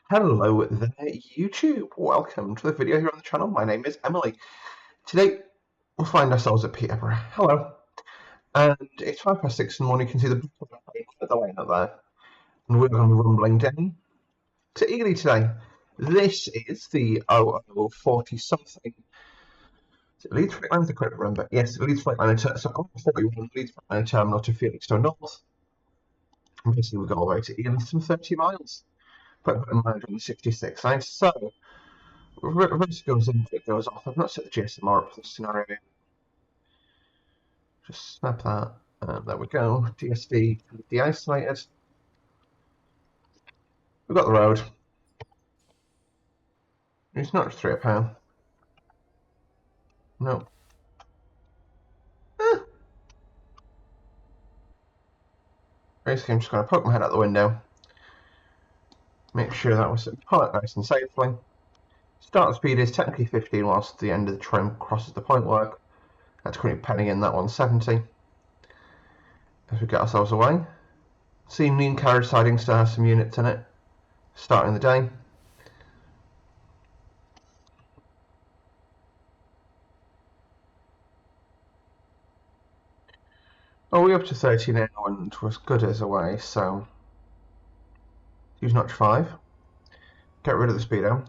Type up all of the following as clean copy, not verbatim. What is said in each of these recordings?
Hello there, YouTube. Welcome to the video here on the channel. My name is Emily. Today, we'll find ourselves at Peterborough. Hello. And it's 6:05 in the morning. You can see the at the lane up there. And we're going to be rumbling down to Ely today. This is the 0040 something. Is it Leeds Freight Line? I can't remember. Yes, Leeds Freight Line. So 41 Leeds Freight Line terminal to Felixstowe North. And basically, we go all the way to Ely, some 30 miles. But in mind on the 66 line. So, Reverse goes in, it goes off. I've not set the GSMR up for this scenario. Just snap that. There we go. DSV de-isolated. We've got the road. It's not just £3. No. Basically, I'm just going to poke my head out the window. Make sure that was parked nice and safely. Start speed is technically 15 whilst the end of the trim crosses the point work. That's currently penning in that 170. As we get ourselves away. Seemingly carriage siding still has some units in it. Starting the day. Oh, we're up to 30 now and we're as good as away, so use notch 5. Get rid of the speedo.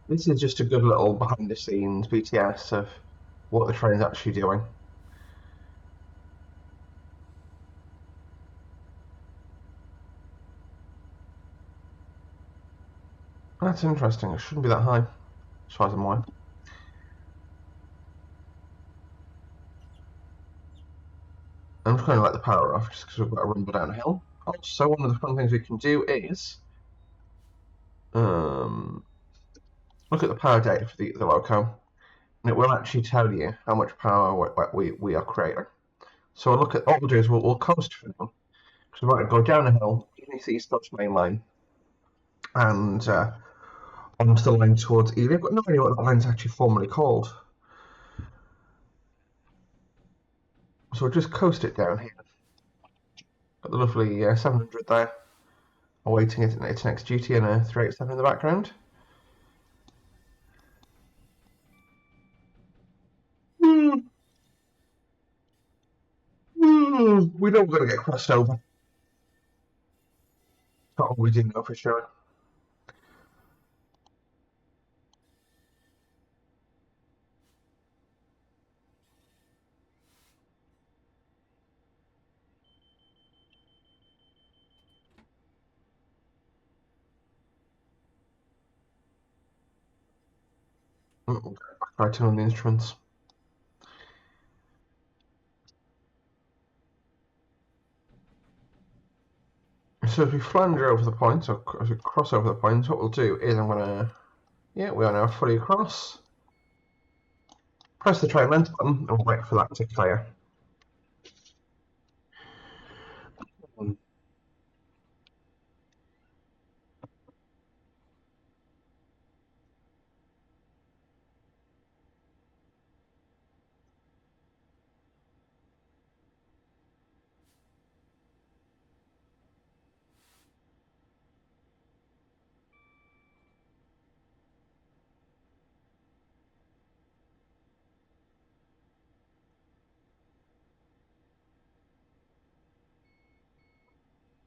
This is just a good little behind the scenes BTS of what the train's actually doing. That's interesting, it shouldn't be that high, as far as I'm aware. I'm just going to let the power off just because we've got to rumble down a hill. Also, one of the fun things we can do is look at the power data for the loco, and it will actually tell you how much power we are creating. So we'll look at what we'll do is we'll coast for now, because we might go down a hill, underneath the East Coast main line, and onto the line towards Ely. I've got no idea what that line's actually formally called. So we'll just coast it down here. Got the lovely 700 there, awaiting its next duty, and a 387 in the background. We know we're going to get crossed over. Not all we do know for sure. Back turn on the instruments. So as we flanger over the points, or as we cross over the points, what we'll do is I'm going to, we are now fully across. Press the train length button and wait for that to clear.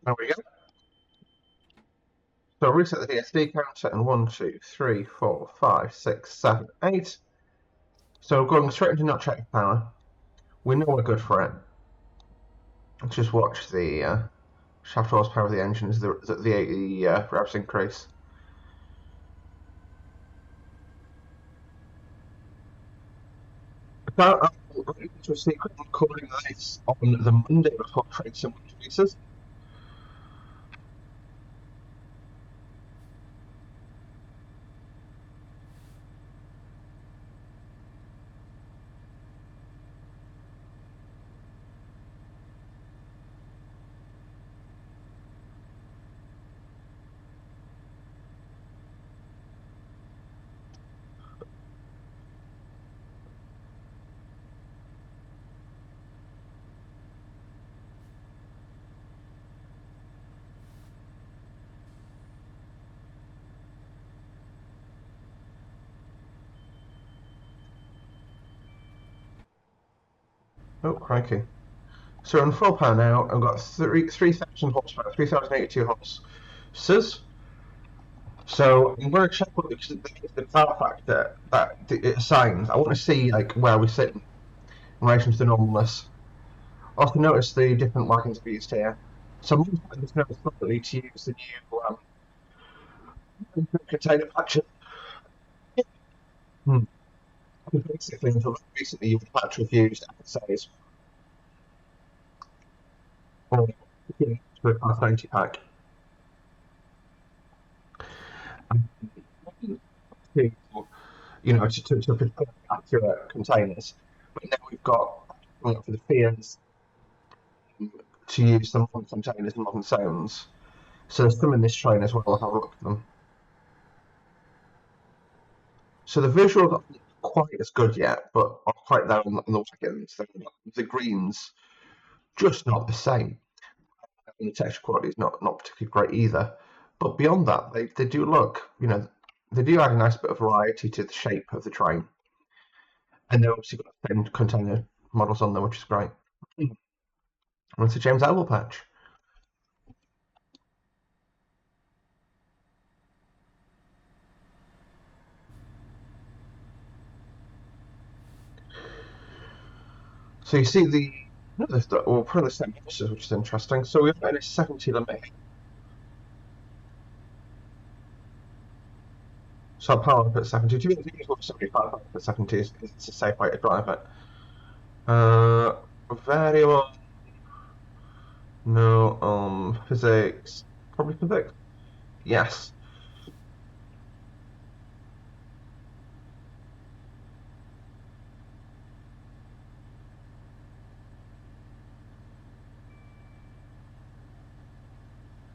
There we go. So reset the DSD counter and 1, 2, 3, 4, 5, 6, 7, 8. So going straight into not check power. We know we're good for it. Let's just watch the shaft horsepower of the engine as the revs increase. I'll into a secret recording this on the Monday before trade symbol releases. Oh, crikey. So on 4 power now, I've got 3,000 horsepower, 3,082 horses. So I'm going to check what the power factor that it assigns. I want to see like where we sit in relation to the normalness. Also notice the different wagons we used here. So I'm just going to probably to use the new container patches. Hmm. Basically, until recently, you would patch reviews FSAs or for a Path 90 pack. To, to prepare accurate containers. But now we've got for the fears to use some modern containers and modern zones. So there's some in this train as well. I'll have a look at them. So the visuals aren't quite as good yet, but are quite there on the wagons. The greens just not the same. And the texture quality is not particularly great either. But beyond that, they do look, they do add a nice bit of variety to the shape of the train. And they've obviously got 10 container models on there, which is great. And it's a James Elbow patch. So you see well, probably the same horses, which is interesting. So we've got a 70 limit. So power up at 70. Do you think it's 75 up at 70 is it's a safe way to drive it? Variable, no, physics, probably physics. Yes.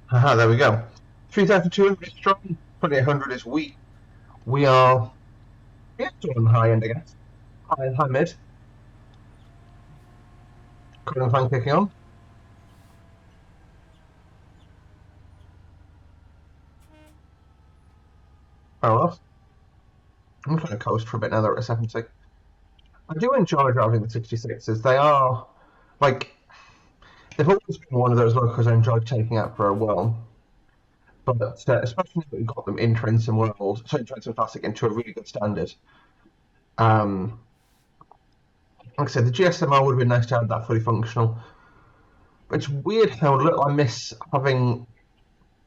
Haha, there we go. 3,200 is strong, 2,800 is weak. We are, yeah, still on the high end, I guess. High mid. Current fan kicking on. Power off. I'm trying to coast for a bit now. They're at a 70. I do enjoy driving the 66s. They are, like, they've always been one of those locals I enjoyed taking out for a while. But especially now that we've got them in Trenton World, sorry, Trenton Classic into a really good standard. Um, like I said, the GSMR would have been nice to have that fully functional. But it's weird how little I miss having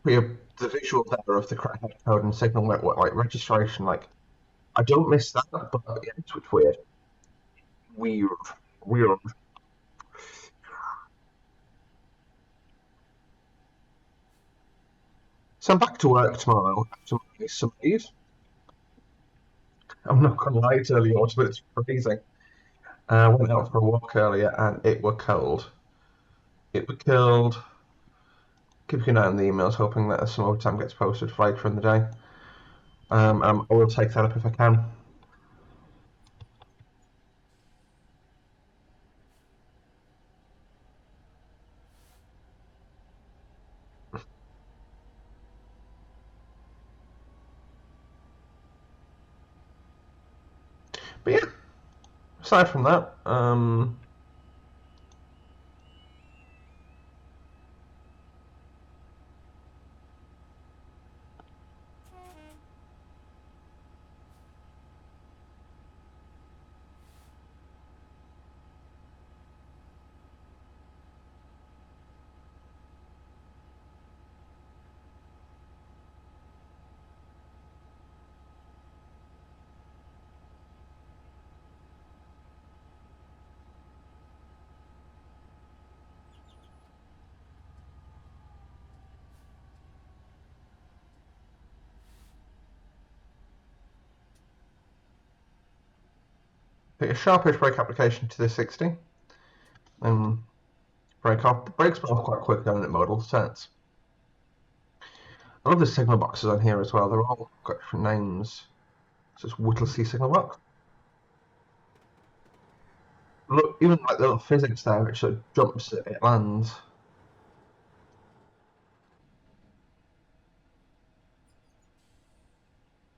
the visual there of the crack code and signal network, like registration. Like, I don't miss that, but yeah, it's weird. Weird. Weird. So I'm back to work tomorrow after my summer leave. I'm not gonna lie, it's early autumn, but it's freezing. I went out for a walk earlier and it were cold. It were cold. Keep an eye on the emails, hoping that some overtime gets posted for later in the day. I will take that up if I can. But yeah, aside from that, put a sharpish brake application to the 60 and brake off. Brakes off quite quick down at modal sets. I love the signal boxes on here as well. They're all got different names. So it's Whittlesey signal box. Look, even like the little physics there, which sort of jumps at it lands.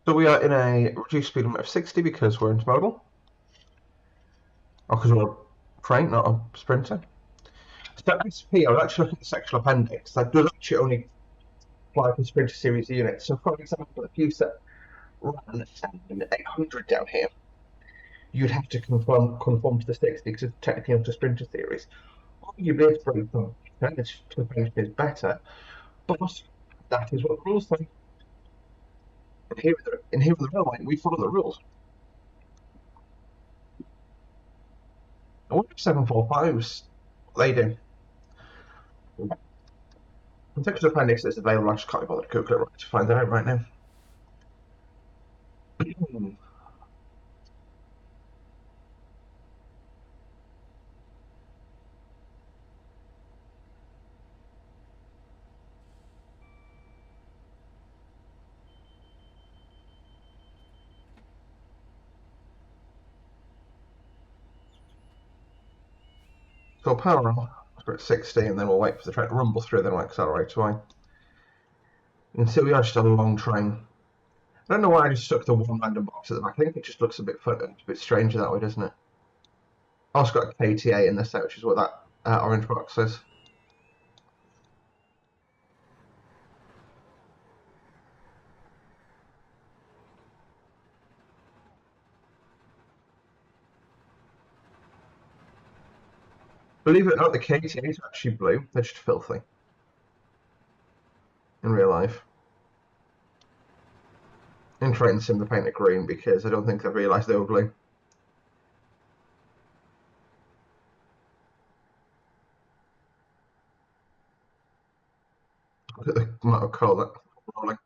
So we are in a reduced speed limit of 60 because we're intermodal. Or because we're train, not a sprinter. So SP, I was actually looking at the sectional appendix. That does actually only apply for Sprinter Series units. So, for example, if you set ran 800 down here, you'd have to conform to the 60 because it's technically not a Sprinter Series. Arguably, it's probably percentage to the percentage is better, but that is what the rules say. And here in the railway, we follow the rules. I wonder if 745s, they do. The text appendix is available. I just can't be bothered to Google it to find that out right now. So power on we're at 60, and then we'll wait for the train to rumble through, then we'll accelerate away. Until we are just a long train. I don't know why I just stuck the one random box at the back. I think it just looks a bit fun, a bit stranger that way, doesn't it? I also got a KTA in this set, which is what that orange box is. Believe it or not, the KTAs are actually blue. They're just filthy in real life. In train sim, they paint it green because I don't think they've realised they were blue. Look at the amount of colour that rolling.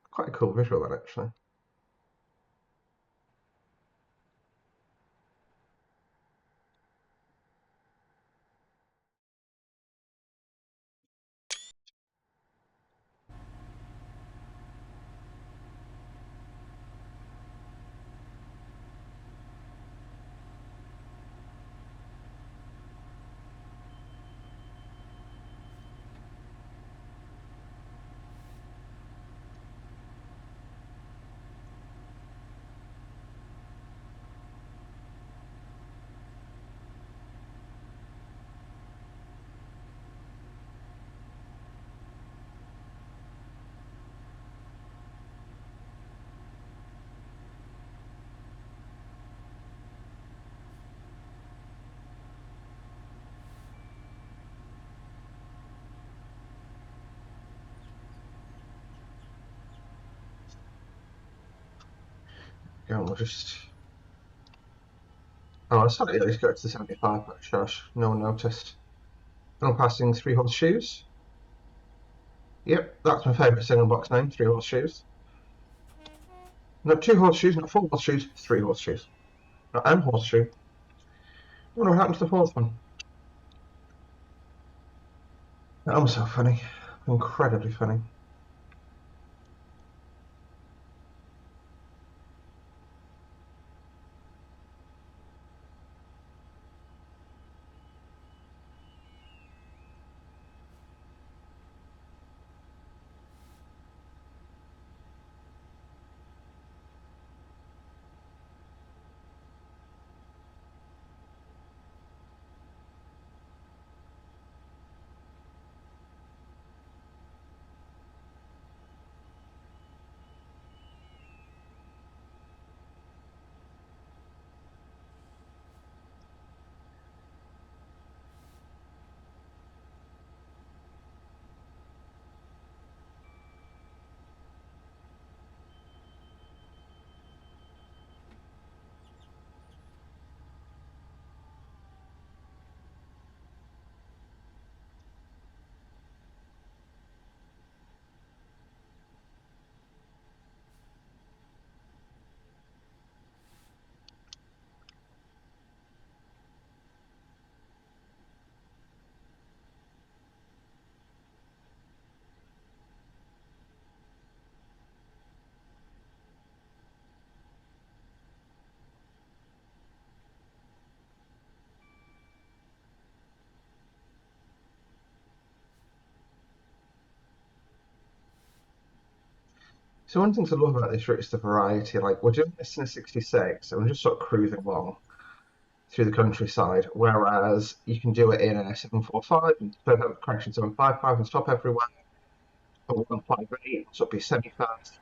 Quite a cool visual, that actually. Yeah, we'll just. Oh, I saw it. Yeah, just go to the 75, but shush, no one noticed. And I'm passing Three Horseshoes. Yep, that's my favourite single box name, Three Horseshoes. Not two horseshoes, not four horseshoes, three horseshoes. Not M horseshoe. I wonder what happened to the fourth one. I'm so funny. Incredibly funny. So one thing to love about this route is the variety. Like we're doing this in a 66, and we're just sort of cruising along. through the countryside, whereas you can do it in a 745 and correction 755 and stop everywhere, or 158, so it'd be semi-fast.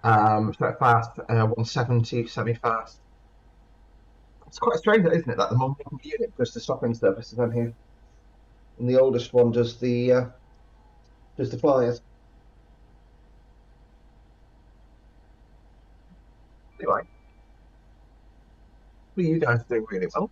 So fast, 170 semi-fast. It's quite strange, isn't it? That the more modern unit does the stopping services on here, and the oldest one does the flyers. Anyway, what you guys do really well.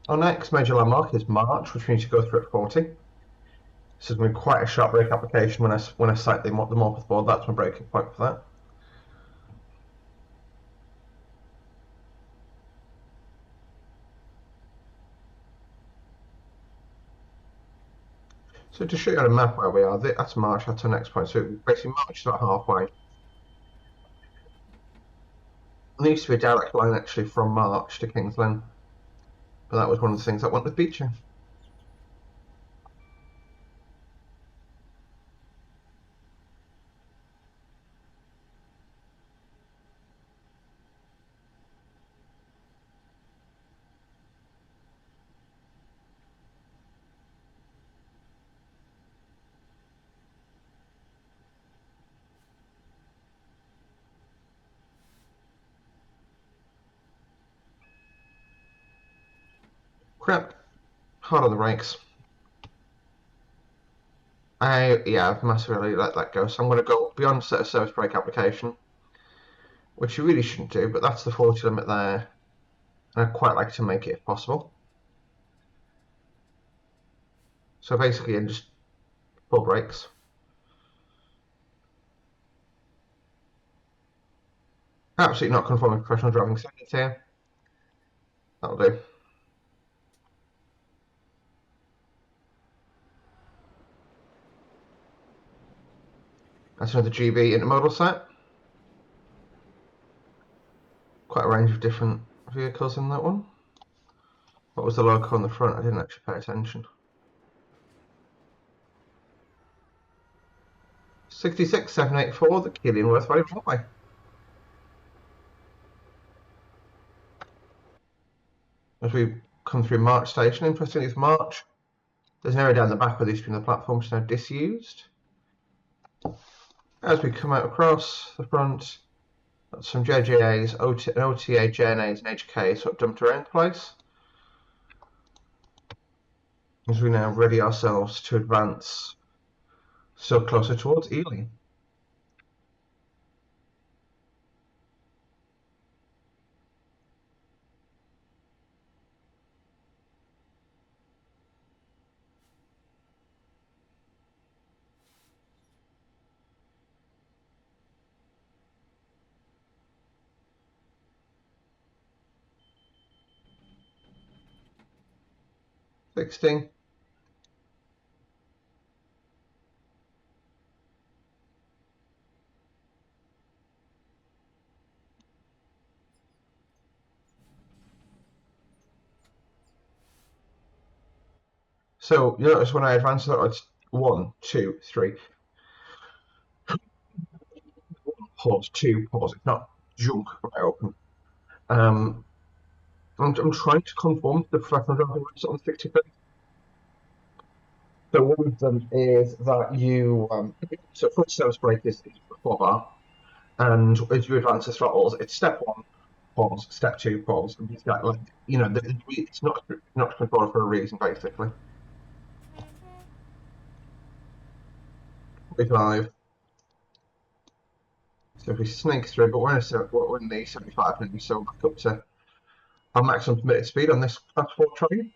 Our next major landmark is March, which means you go through at 40. This is going to be quite a sharp brake application when I sight the Morpeth board. That's my braking point for that. So to show you on a map where we are, that's March, that's our next point. So basically March is about halfway. There used to be a direct line actually from March to King's Lynn, but that was one of the things that went with Beecher. Crap, hard on the brakes. I've massively let that go, so I'm going to go beyond set of service brake application, which you really shouldn't do, but that's the 40 limit there, and I'd quite like to make it if possible. So basically, just full brakes. Absolutely not conforming professional driving standards here. That'll do. That's another GB intermodal set. Quite a range of different vehicles in that one. What was the logo on the front? I didn't actually pay attention. 66784, the Killingworth Road Railway. As we come through March Station, interestingly, it's March. There's an area down the back where there used to be the platform, which is now disused. As we come out across the front, got some JJAs, an OTA, JNAs, and HKs sort of dumped around the place. As we now ready ourselves to advance still closer towards Ely. '60. So you notice when I advance that, it's 1, 2, 3. Pause, 2, pause. It's not jump right open. I'm trying to conform to the professional driving rules on 60. So one of them is that so foot service brake is 4 bar, and as you advance the throttles, it's step 1, pause, step 2, pause, and it's like it's not controlled for a reason, basically. 45. So if we snake through, but we're in the 75 now, so back up to our maximum permitted speed on this class 4 train.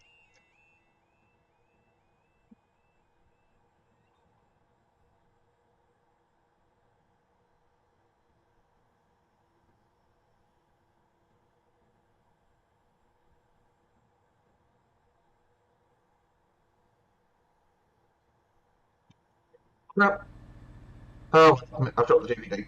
Yep. Oh, I've dropped the DVD.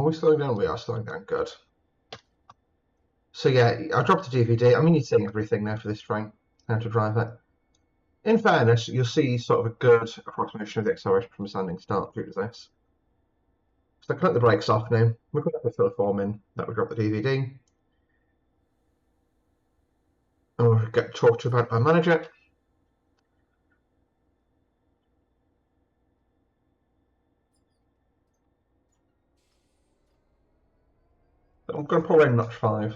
we slowing down? We are slowing down, good. So yeah, I dropped the DVD. I mean, you're seeing everything now for this train, how to drive it. In fairness, you'll see sort of a good approximation of the acceleration from a standing start through to this. So I can let the brakes off now. We're going to have to fill a form in that we drop the DVD. And we'll get talked to about my manager. I'm going to pull in notch 5.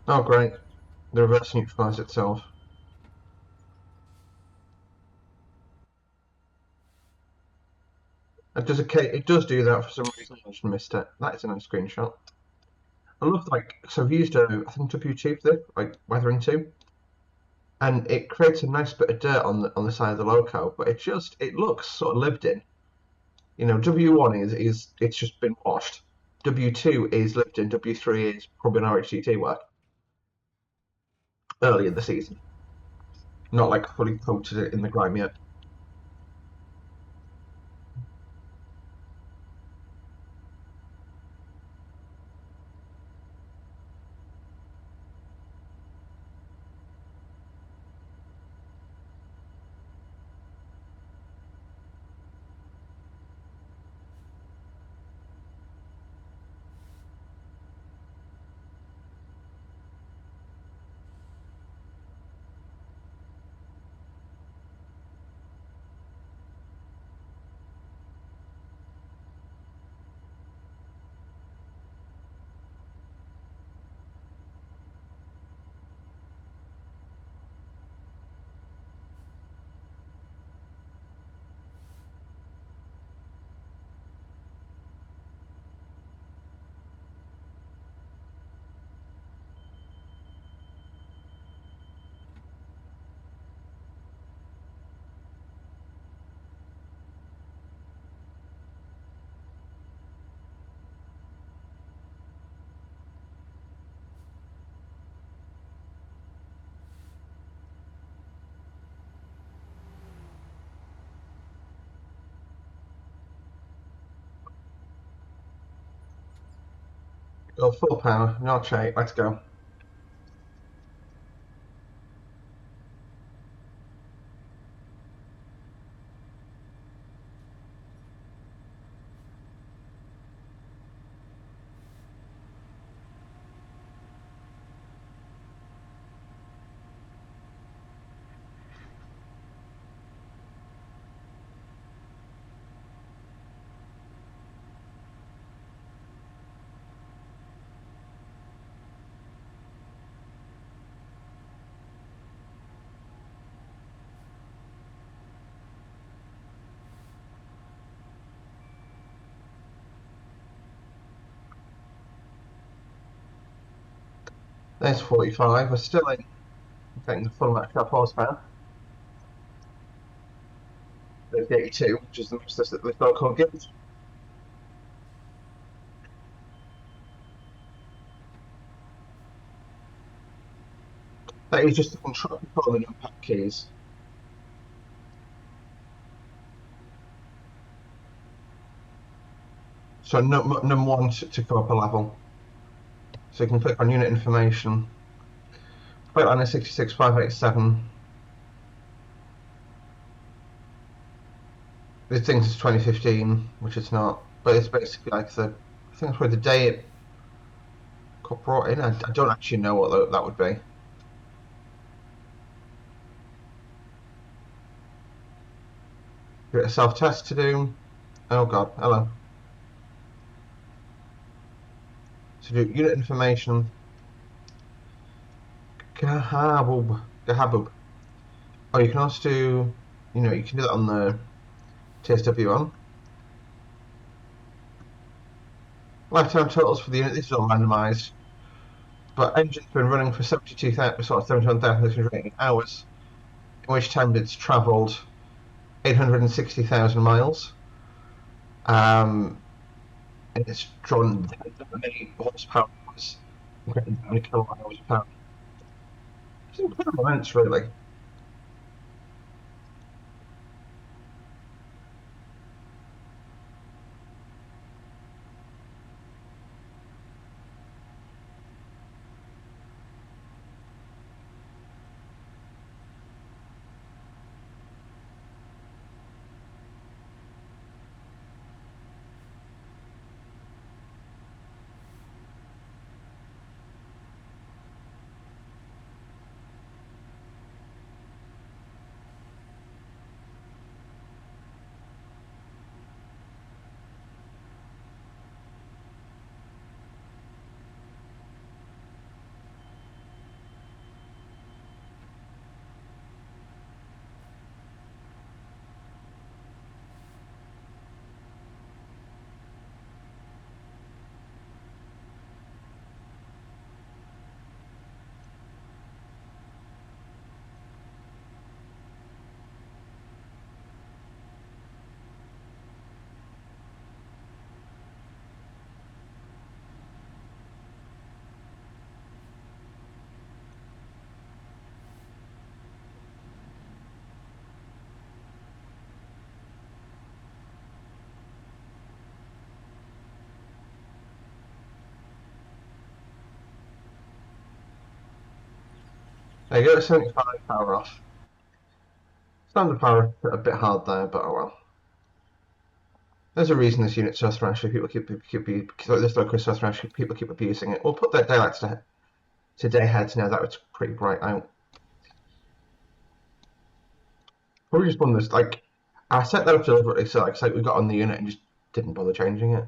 Oh great, the reverse neutralised itself. It does do that for some reason. I just missed it. That is a nice screenshot. I love so I've used I think W2 for this, like weathering 2, and it creates a nice bit of dirt on the side of the loco, but it looks sort of lived in. You know, W1 is it's just been washed. W2 is lived in. W3 is probably an RHCT work early in the season, not like fully coated it in the grime yet. Go full power, notch 8, let's go. There's 45. We're still in getting the full max up horsepower. There's the 82, which is the most that the local gives. That is just the control and impact keys. So number 1 to go up a level. So you can click on unit information. Plate line is 66587. This thing's 2015, which it's not, but it's basically like I think that's where the day it got brought in. I don't actually know what that would be. Get a self-test to do. Oh god, hello. To do unit information. Gahabub. Oh, you can also do, you can do that on the TSW one. Lifetime totals for the unit, this is all randomised. but engine's been running for 71,680 hours, in which time it's travelled 860,000 miles. And it's drawn that many horsepower hours, that many kilowatt hours of power. It's incredible amounts, really. There you go, 75 power off. Standard power a bit hard there, but oh well. There's a reason this unit's so thrashy. This local so thrashy. People keep abusing it. We'll put their daylights to day heads now. That was pretty bright out. Probably just one of those like I set that up deliberately, so like we got on the unit and just didn't bother changing it.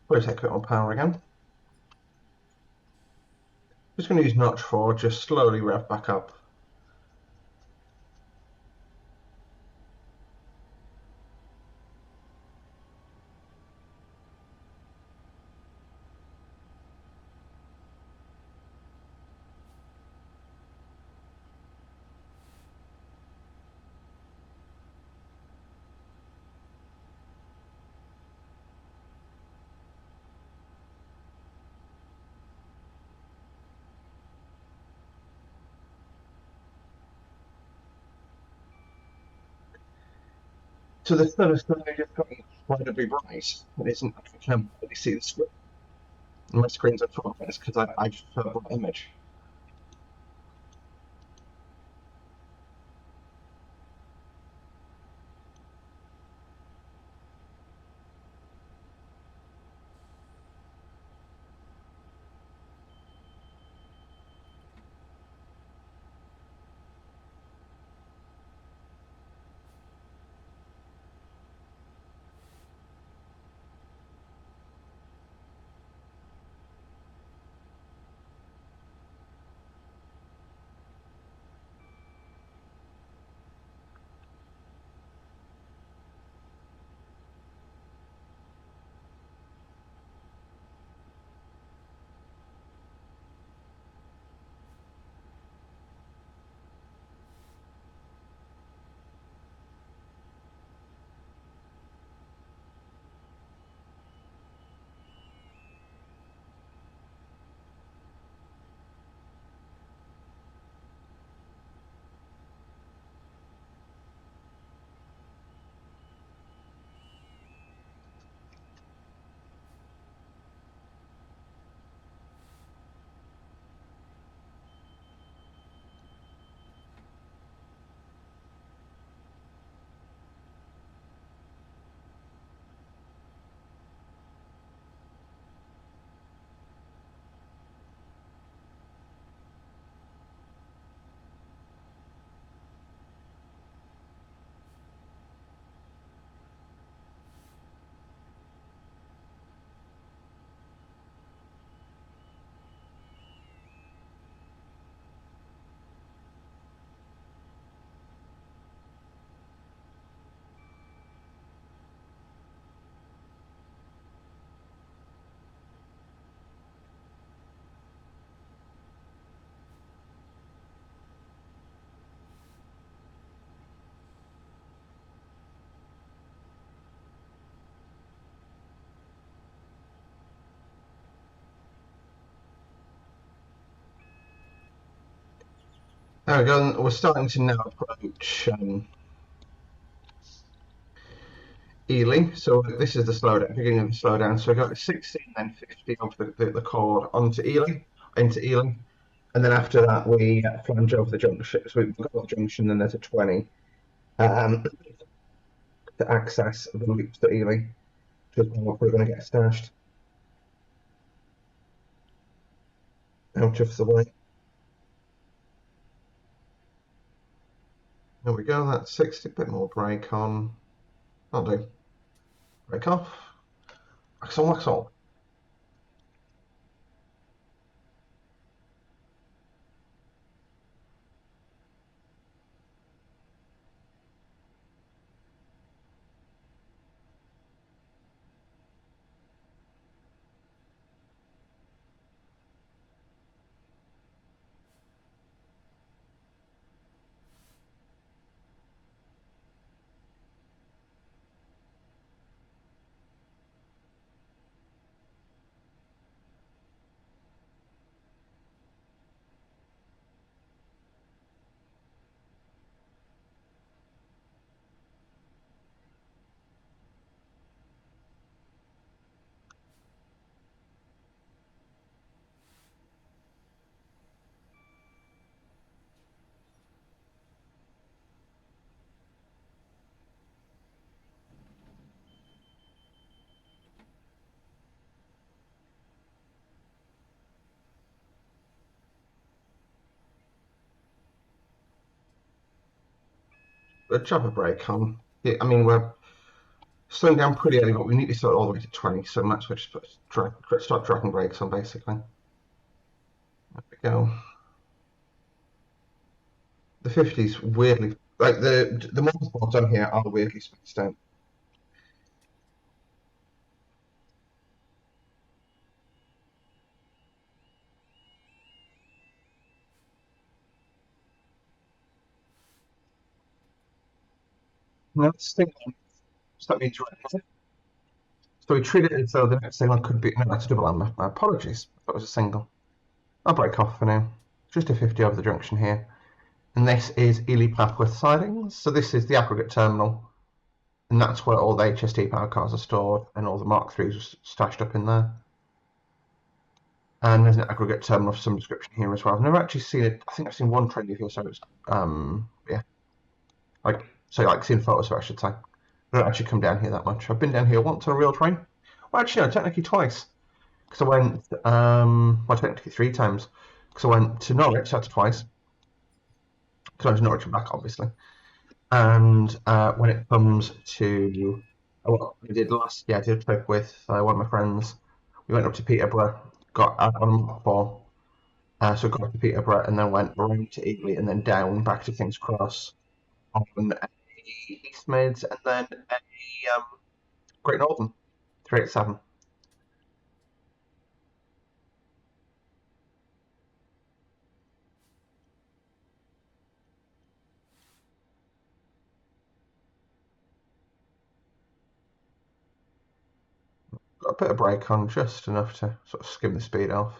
Probably take a bit more power again. Just going to use notch 4, just slowly rev back up. So the sun is suddenly just got incredibly bright. It isn't like I can barely see the screen. My screen's on focus because I just have a bright image. There we go. We're starting to now approach Ely. So this is the slowdown, beginning of the slowdown. So we got 16, then 50 off the chord onto Ely, into Ely. And then after that, we flange over the junction. So we've got the junction, then there's a 20 um, to access the loops to Ely, which is what we're going to get stashed out of the way. There we go, that's 60, bit more brake on. I'll do. Brake off. Axle, axle. A jumper brake on. Yeah, I mean, we're slowing down pretty early, but we need to start all the way to 20, so might as well just start dragging brakes on, basically. There we go. The 50s, weirdly, like the motorsports on here are weirdly spaced out. Now, this thing, so that means right. So we treat it as though the next signal could be. No, that's a double amber. My apologies. That was a single. I'll break off for now. Just a 50 over the junction here. And this is Ely Papworth sidings. So this is the aggregate terminal. And that's where all the HST power cars are stored and all the Mark IIIs are stashed up in there. And there's an aggregate terminal of some description here as well. I've never actually seen it. I think I've seen one train here, so it's yeah. Like seen photos of it, I should say. I don't actually come down here that much. I've been down here once on a real train. Well, actually, no, technically twice. Because I went, well, technically 3 times. Because I went to Norwich, that's twice. Because I went to Norwich and back, obviously. And when it comes to, well, I did last, yeah, I did a trip with one of my friends. We went up to Peterborough, got on Mark 4. So got up to Peterborough and then went around to Ely and then down back to King's Cross on a East Mids and then a Great Northern 387. Got a bit of brake on, just enough to sort of skim the speed off.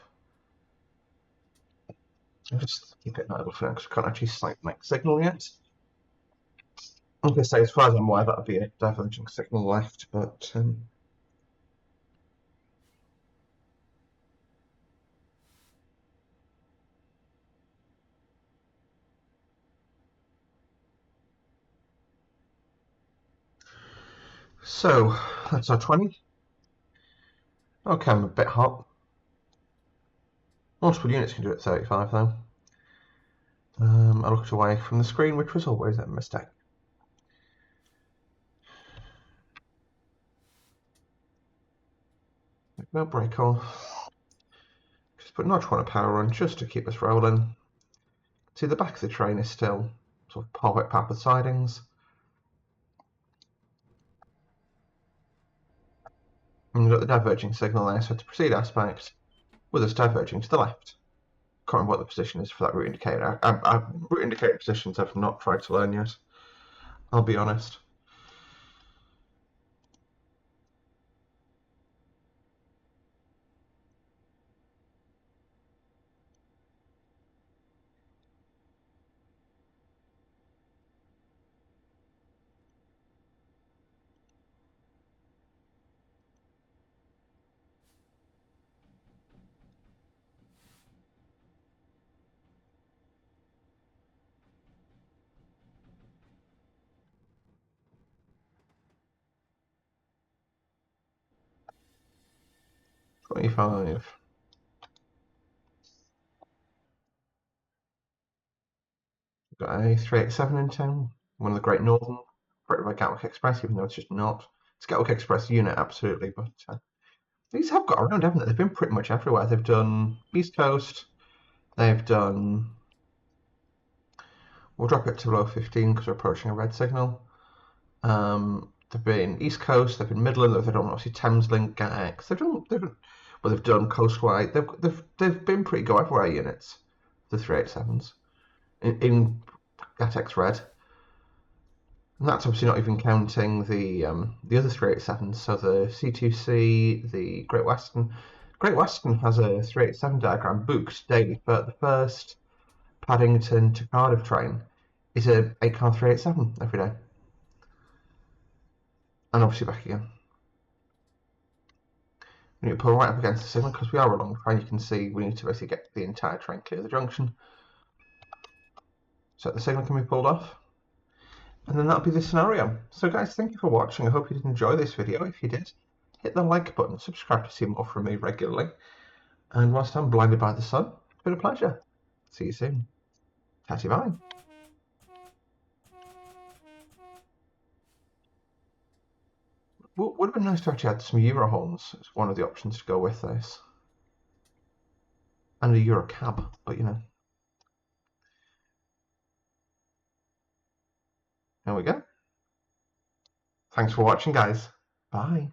I'll just keep it idle for now because I can't actually make signal yet. I'm going to say, as far as I'm aware, that'll be a diverging signal left, but so that's our 20. Okay, I'm a bit hot. Multiple units can do it at 35 though. I looked away from the screen, which was always a mistake. No brake off. Just put notch one of power on just to keep us rolling. See, the back of the train is still sort of pocket path with sidings. And you've got the diverging signal there, so to proceed aspect with us diverging to the left. Can't remember what the position is for that route indicator. Route indicator positions I've not tried to learn yet. I'll be honest. 25. Got a 387 in town. One of the Great Northern, operated by Gatwick Express, even though it's just not. It's Gatwick Express unit, absolutely, but these have got around, haven't they? They've been pretty much everywhere. They've done East Coast. They've done. We'll drop it to below 15 because we're approaching a red signal. They've been East Coast. They've been Midland. They've done obviously Thameslink, GatX. They've done Coastwide. They've been pretty go everywhere units. The 387s in GatX Red. And that's obviously not even counting the other 387s. So the C2C, the Great Western. Great Western has a 387 diagram booked daily, but the first Paddington to Cardiff train is a 8-car 387 every day. And obviously back again. We need to pull right up against the signal because we are a long train. You can see we need to basically get the entire train clear the junction so that the signal can be pulled off. And then that'll be the scenario. So guys, thank you for watching. I hope you did enjoy this video. If you did, hit the like button, subscribe to see more from me regularly. And whilst I'm blinded by the sun, it's been a pleasure. See you soon. Tatty bye. Would have been nice to actually add some Euro horns as one of the options to go with this. And a Euro cab, but you know. There we go. Thanks for watching, guys. Bye.